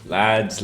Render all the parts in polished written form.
Lads,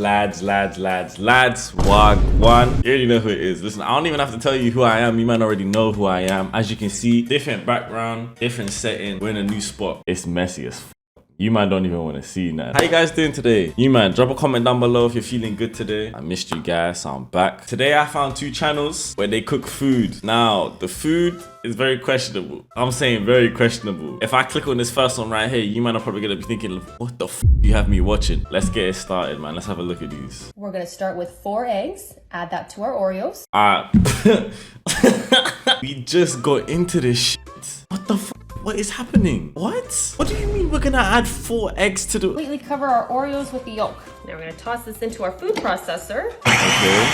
wagwan. You already know who it is. Listen, I don't even have to tell you who I am. You might already know who I am. As you can see, different background, different setting. We're in a new spot. It's messy as f. You man don't even want to see that. How you guys doing today? You man, drop a comment down below if you're feeling good today. I missed you guys, so I'm back. Today I found 2 channels where they cook food. Now, the food is very questionable. I'm saying very questionable. If I click on this first one right here, you man are probably gonna be thinking, what the f you have me watching? Let's get it started, man. Let's have a look at these. We're gonna start with 4 eggs. Add that to our Oreos. We just got into this shit. What the f? What is happening? What? What do you mean we're gonna add 4 eggs to the... Completely cover our Oreos with the yolk. Now we're gonna toss this into our food processor. Okay.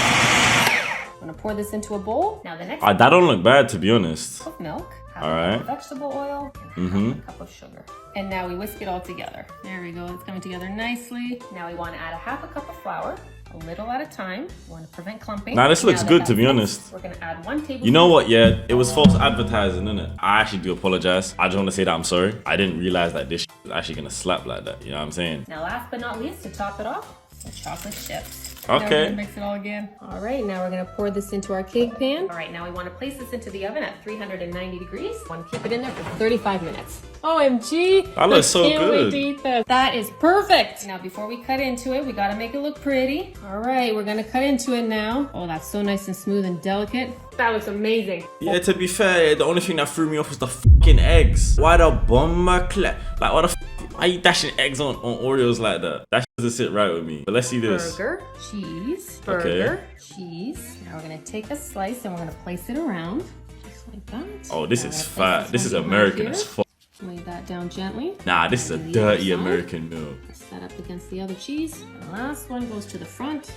I'm gonna pour this into a bowl. Now the next That don't look bad, to be honest. cup of milk, half All a right. cup of vegetable oil, and half a cup of sugar. And now we whisk it all together. There we go, it's coming together nicely. Now we wanna add a half a cup of flour, a little at a time. We wanna prevent clumping. Now this looks good, to be honest. We're gonna add 1 tablespoon. You know what, yeah? It was false advertising, innit? I actually do apologize. I just want to say that I'm sorry. I didn't realize that this is actually gonna slap like that. You know what I'm saying? Now last but not least, to top it off, the chocolate chips. Okay. Now we're gonna mix it all again. All right, now we're gonna pour this into our cake pan. All right, now we wanna place this into the oven at 390 degrees. We wanna keep it in there for 35 minutes. OMG! That looks so Can't wait good. to eat this. That is perfect. Now before we cut into it, we gotta make it look pretty. All right, we're gonna cut into it now. Oh, that's so nice and smooth and delicate. That looks amazing. Yeah, to be fair, the only thing that threw me off was the fucking eggs. Why the bomber clap? Like, what the f? Why you dashing eggs on Oreos like that? That doesn't sit right with me. But let's see this. Burger, cheese, burger, cheese. Now we're gonna take a slice and we're gonna place it around, just like that. Oh, this is fat. This is American as fuck. Lay that down gently. Nah, this is a dirty American meal. Press that up against the other cheese. The last one goes to the front.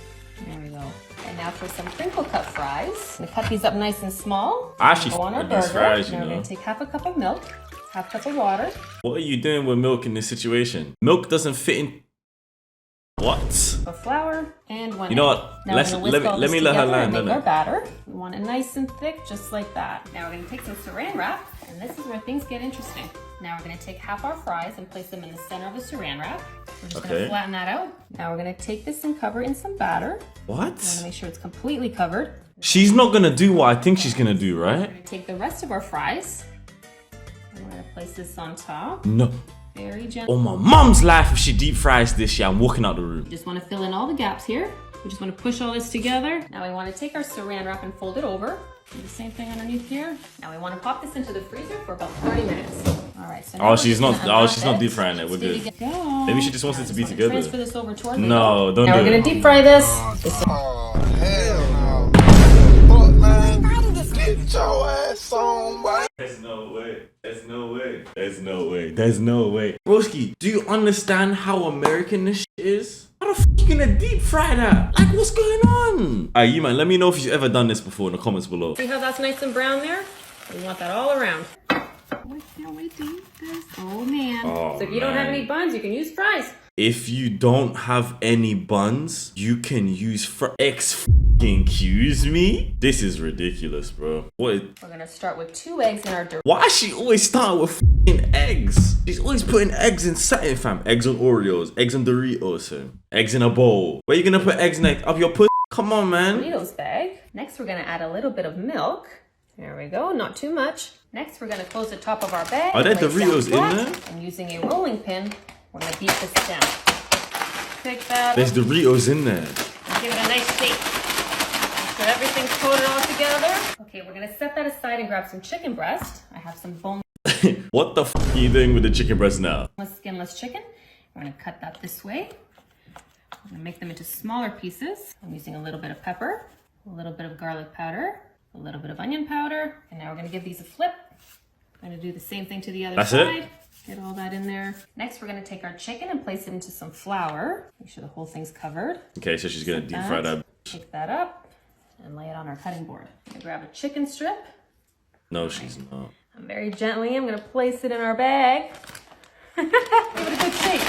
There we go. And now for some crinkle cut fries. I'm gonna cut these up nice and small. I actually go on our fuck with these burger. fries, you Now we're know. gonna take half a cup of milk, half cup of water. What are you doing with milk in this situation? Milk doesn't fit in. What? Of flour and 1 You know egg. what? Now Let me let her land, and make innit? our batter. We want it nice and thick, just like that. Now we're gonna take some saran wrap, and this is where things get interesting. Now we're gonna take half our fries and place them in the center of the saran wrap. We're just gonna flatten that out. Now we're gonna take this and cover it in some batter. What? We wanna make sure it's completely covered. She's not gonna do what I think she's gonna do, We're right? gonna take the rest of our fries, and we're gonna place this on top. No. Very gently. On my mom's life, if she deep fries this, yeah, I'm walking out the room. You just want to fill in all the gaps here. We just want to push all this together. Now we want to take our saran wrap and fold it over. Do the same thing underneath here. Now we want to pop this into the freezer for about 30 minutes. All right. So now She's not deep frying it. We're good. Go. Maybe she just wants it to be together. Transfer this over to our No, don't now do we're it. gonna deep fry this. Oh, hell no. Fuck, man. Get your ass on, boy. There's no way. There's no way. There's no way. There's no way. Broski, do you understand how American this shit is? How the f you gonna deep fry that? Like, what's going on? Alright, you man, let me know if you've ever done this before in the comments below. See how that's nice and brown there? We want that all around. I can't wait to eat this. Oh man. Oh, So if you don't have any buns, you can use fries. If you don't have any buns, you can use excuse me? This is ridiculous, bro. What? We're gonna start with 2 eggs in our dirt. Why is she always starting with eggs? She's always putting eggs in something, fam. Eggs on Oreos, eggs on Doritos, fam. Eggs in a bowl. Where you gonna put eggs next? Up your pussy? Come on, man. Doritos bag. Next, we're gonna add a little bit of milk. There we go, not too much. Next, we're gonna close the top of our bag. Are there place down Doritos in flat, there? And using a rolling pin, we're gonna beat this down. Pick that There's up Doritos in there. and give it a nice shake. So everything's coated all together. Okay, we're gonna set that aside and grab some chicken breast. I have some boneless, What the f are you doing with the chicken breast now? skinless chicken. We're gonna cut that this way. We're gonna make them into smaller pieces. I'm using a little bit of pepper, a little bit of garlic powder, a little bit of onion powder, and now we're gonna give these a flip. We're gonna do the same thing to the other That's side. it? Get all that in there. Next, we're gonna take our chicken and place it into some flour. Make sure the whole thing's covered. Okay, so she's gonna deep fry that. Pick that up and lay it on our cutting board. I'm gonna grab a chicken strip. No, she's not. And very gently, I'm gonna place it in our bag. Give it a good shake.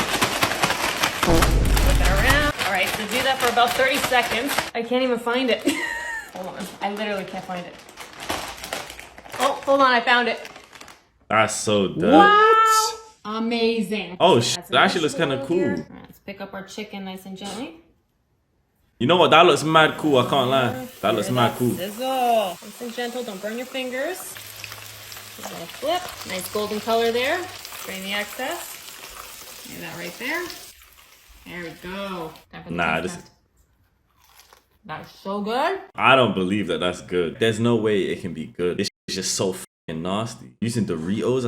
Flip it around. All right, so do that for about 30 seconds. I can't even find it. Hold on, I literally can't find it. Oh, hold on, I found it. That's so dope. Wow! Amazing. Oh, Add some that actually looks kind of vegetable oil cool. here. All right, let's pick up our chicken nice and gently. You know what? That looks mad cool. I can't lie. That looks mad cool. Sizzle. Nice and gentle. Don't burn your fingers. Give it a flip. Nice golden color there. Drain the excess. Leave that right there. There we go. Nah, this. That's so good. I don't believe that that's good. There's no way it can be good. This is just so fucking nasty. Using Doritos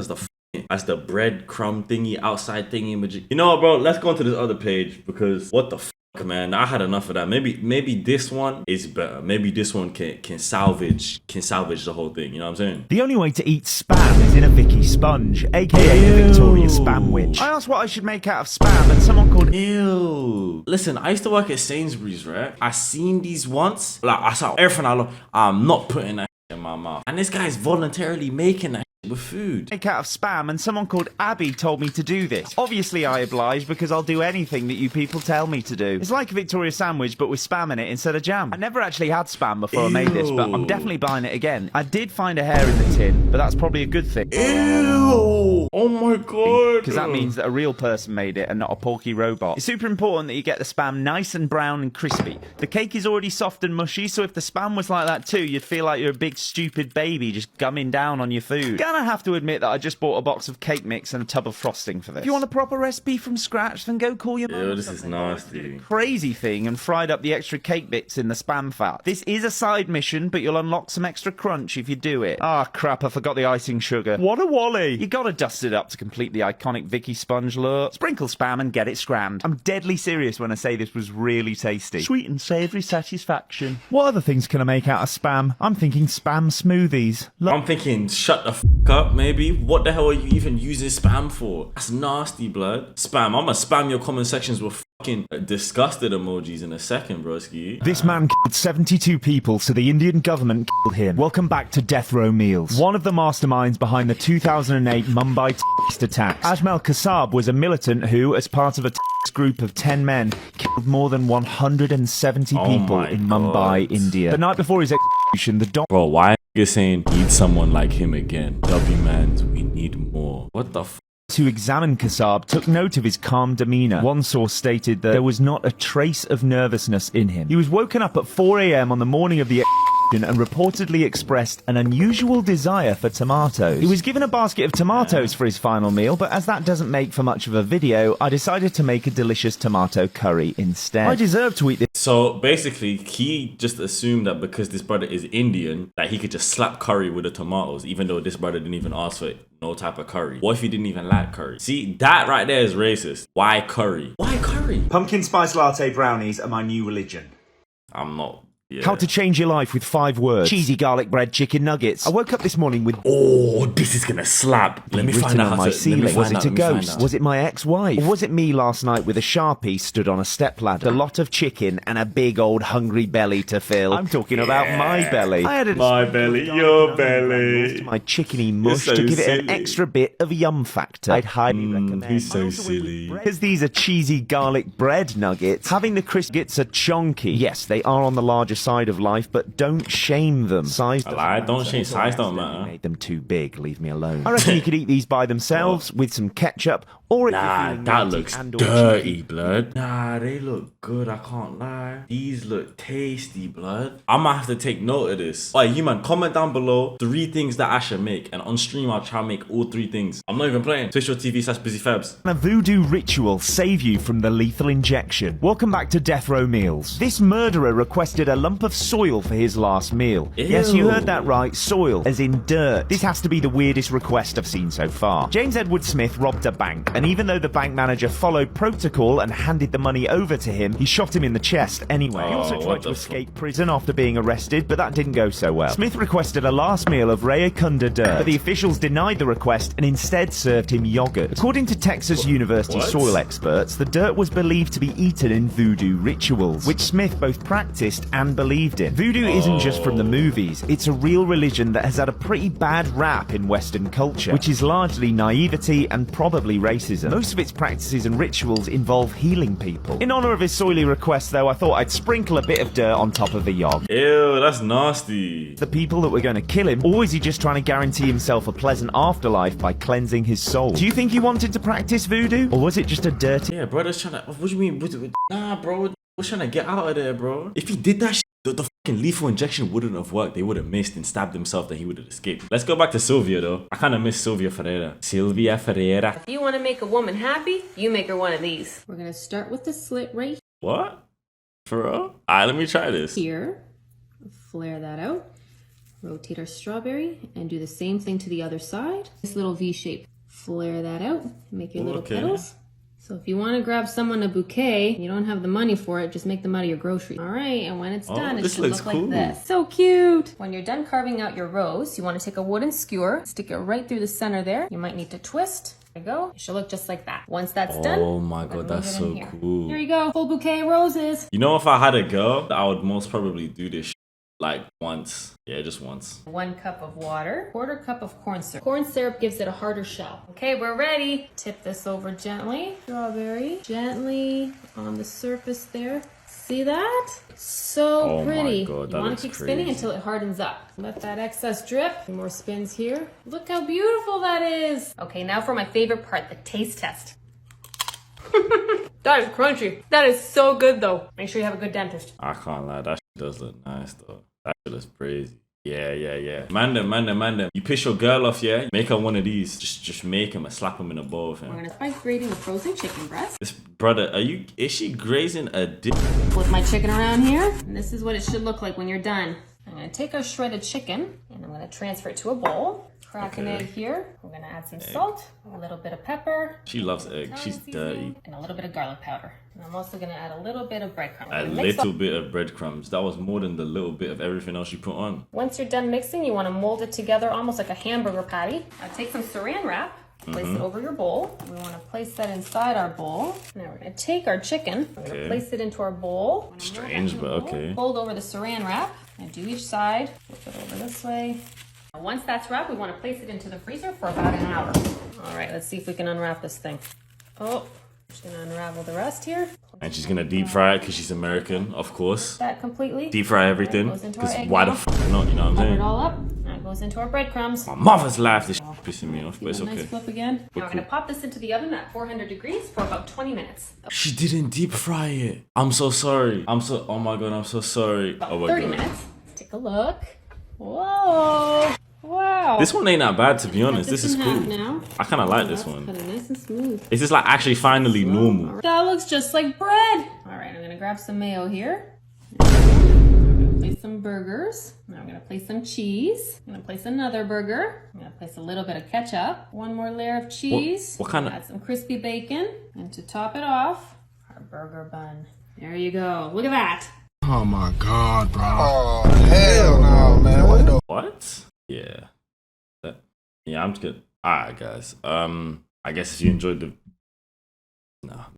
as the bread crumb thingy, outside thingy. You know what, bro? Let's go on to this other page because what the fuck, man? I had enough of that. Maybe this one is better. Maybe this one can salvage the whole thing. You know what I'm saying? The only way to eat spam is in a Vicky sponge, aka the Victoria Spam Witch. I asked what I should make out of spam, and someone called. Ew. Listen, I used to work at Sainsbury's, right? I seen these once. Like I saw everything I love. I'm not putting that in my mouth. And this guy's voluntarily making that with food. Make out of spam, and someone called Abby told me to do this. Obviously I oblige because I'll do anything that you people tell me to do. It's like a Victoria sandwich but with spam in it instead of jam. I never actually had spam before I made this, but I'm definitely buying it again. I did find a hair in the tin, but that's probably a good thing. Ew! Oh my god! Because that means that a real person made it and not a porky robot. It's super important that you get the spam nice and brown and crispy. The cake is already soft and mushy, so if the spam was like that too, you'd feel like you're a big stupid baby just gumming down on your food. Gonna have to admit that I just bought a box of cake mix and a tub of frosting for this. If you want a proper recipe from scratch, then go call your mum. Ew, this is nasty. Crazy thing and fried up the extra cake bits in the spam fat. This is a side mission, but you'll unlock some extra crunch if you do it. Ah, crap, I forgot the icing sugar. What a wally! You gotta dust it up to complete the iconic Vicky sponge look. Sprinkle spam and get it scrammed. I'm deadly serious when I say this was really tasty. Sweet and savoury satisfaction. What other things can I make out of spam? I'm thinking spam smoothies. I'm thinking shut the f up, maybe. What the hell are you even using spam for? That's nasty, blood. Spam. I'ma spam your comment sections with fucking disgusted emojis in a second, broski. This man killed 72 people, so the Indian government killed him. Welcome back to Death Row Meals. One of the masterminds behind the 2008 Mumbai terrorist attacks. Ajmal Kasab was a militant who, as part of a terrorist group of 10 men, killed more than 170 people in Mumbai, India. The night before his execution, the Bro, why are you saying need someone like him again? W-mans, we need more. What the f? To examine Kasab took note of his calm demeanour. One source stated that there was not a trace of nervousness in him. He was woken up at 4 a.m. on the morning of the and reportedly expressed an unusual desire for tomatoes. He was given a basket of tomatoes for his final meal, but as that doesn't make for much of a video, I decided to make a delicious tomato curry instead. I deserve to eat this. So basically, he just assumed that because this brother is Indian, that he could just slap curry with the tomatoes, even though this brother didn't even ask for it. No type of curry. What if he didn't even like curry? See, that right there is racist. Why curry? Why curry? Pumpkin spice latte brownies are my new religion. I'm not. Yeah. How to change your life with 5 words. Cheesy garlic bread chicken nuggets. I woke up this morning with oh, this is gonna slap. Let me find out on my ceiling. Was it a ghost? Was it my ex-wife? Or was it me last night with a Sharpie stood on a stepladder? A lot of chicken and a big old hungry belly to fill. I'm talking about my belly. I had my belly, your belly. My chickeny mush so to give it an extra bit of yum factor. I'd highly recommend. He's so silly. Because these are cheesy garlic bread nuggets. Having the crisp nuggets are chonky. Yes, they are on the larger side of life, but don't shame them. Size don't shame. Size don't matter. Made them too big. Leave me alone. I reckon you could eat these by themselves with some ketchup, or if nah, that looks dirty, blood. Nah, they look good. I can't lie. These look tasty, blood. I might have to take note of this. Alright, you man, comment down below 3 things that I should make, and on stream I'll try and make all 3 things. I'm not even playing. Twitch.tv/bsyfabss. A voodoo ritual save you from the lethal injection. Welcome back to Death Row Meals. This murderer requested a lump of soil for his last meal. Ew. Yes, you heard that right. Soil, as in dirt. This has to be the weirdest request I've seen so far. James Edward Smith robbed a bank, and even though the bank manager followed protocol and handed the money over to him, he shot him in the chest anyway. He also tried to escape prison after being arrested, but that didn't go so well. Smith requested a last meal of Rayakunda dirt, but the officials denied the request and instead served him yogurt. According to Texas University soil experts, the dirt was believed to be eaten in voodoo rituals, which Smith both practiced and believed in. Voodoo isn't just from the movies, it's a real religion that has had a pretty bad rap in Western culture, which is largely naivety and probably racism. Most of its practices and rituals involve healing people. In honor of his soily request though, I thought I'd sprinkle a bit of dirt on top of the yog. Ew, that's nasty. The people that were going to kill him, or is he just trying to guarantee himself a pleasant afterlife by cleansing his soul? Do you think he wanted to practice voodoo, or was it just a dirty... Yeah, brother's trying to... What do you mean? Nah, bro. We're trying to get out of there, bro. If he did that shit, the fucking lethal injection wouldn't have worked. They would have missed and stabbed himself, then he would have escaped. Let's go back to Sylvia, though. I kind of miss Sylvia Ferreira. Sylvia Ferreira. If you want to make a woman happy, you make her one of these. We're going to start with the slit right What? For real? Alright, let me try this. here. Flare that out. Rotate our strawberry and do the same thing to the other side. This little V shape. Flare that out. Make your little petals. So if you want to grab someone a bouquet, you don't have the money for it, just make them out of your groceries. All right, and when it's done, it should look like this. So cute. When you're done carving out your rose, you want to take a wooden skewer, stick it right through the center there. You might need to twist. There you go. It should look just like that. Once that's done, oh my god, that's so cool. Here you go, full bouquet of roses. You know, if I had a girl, I would most probably do this like once. Yeah, just once. 1 cup of water, 1/4 cup of corn syrup. Corn syrup gives it a harder shell. Okay, we're ready. Tip this over gently. Strawberry, gently on the surface there. See that? So pretty. My god, you want to keep spinning until it hardens up. Let that excess drip. 2 more spins here. Look how beautiful that is. Okay, now for my favorite part, the taste test. That is crunchy. That is so good though. Make sure you have a good dentist. I can't lie, that shit does look nice though. That shit is crazy. Yeah. Man. You piss your girl off, yeah? Make her one of these. Just make him and slap him in a bowl, fam. We're gonna start grating the frozen chicken breast. This brother, is she grazing a dick? Flip my chicken around here. And this is what it should look like when you're done. I'm gonna take our shredded chicken and I'm gonna transfer it to a bowl. Crack an egg here. We're gonna add some salt, a little bit of pepper. She loves egg. She's dirty. And a little bit of garlic powder. And I'm also gonna add a little bit of breadcrumbs. A little bit of breadcrumbs. That was more than the little bit of everything else you put on. Once you're done mixing, you wanna mold it together almost like a hamburger patty. Take some saran wrap. Place it over your bowl. We want to place that inside our bowl. Now we're going to take our chicken. We're going to place it into our bowl. Strange, but okay. Fold over the saran wrap and do each side. Flip it over this way. Once that's wrapped, we want to place it into the freezer for about an hour. All right, let's see if we can unwrap this thing. Oh, just going to unravel the rest here. And she's going to deep fry it because she's American, of course. That completely. Deep fry everything. Because why the f not, you know what I'm saying? Cover it all up. That goes into our breadcrumbs. My mother's life, this pissing me off, but it's okay. Nice flip again. Now we're going to pop this into the oven at 400 degrees for about 20 minutes. She didn't deep fry it. I'm so sorry. Oh my god, I'm so sorry. About oh my 30 god. minutes. Take a look. Whoa. Wow. This one ain't that bad, to be honest. This is cool. Now. I kind of like this one. Kind of nice and smooth. Is this like actually finally normal? That looks just like bread. All right, I'm going to grab some mayo here. Place some burgers. Now I'm going to place some cheese. I'm going to place another burger. I'm going to place a little bit of ketchup. 1 more layer of cheese. What kind of... Add some crispy bacon. And to top it off, our burger bun. There you go. Look at that. Oh my god, bro. Oh, hell no, man. What? Yeah. Yeah, I'm just good. Alright, guys. I guess if you enjoyed the... No.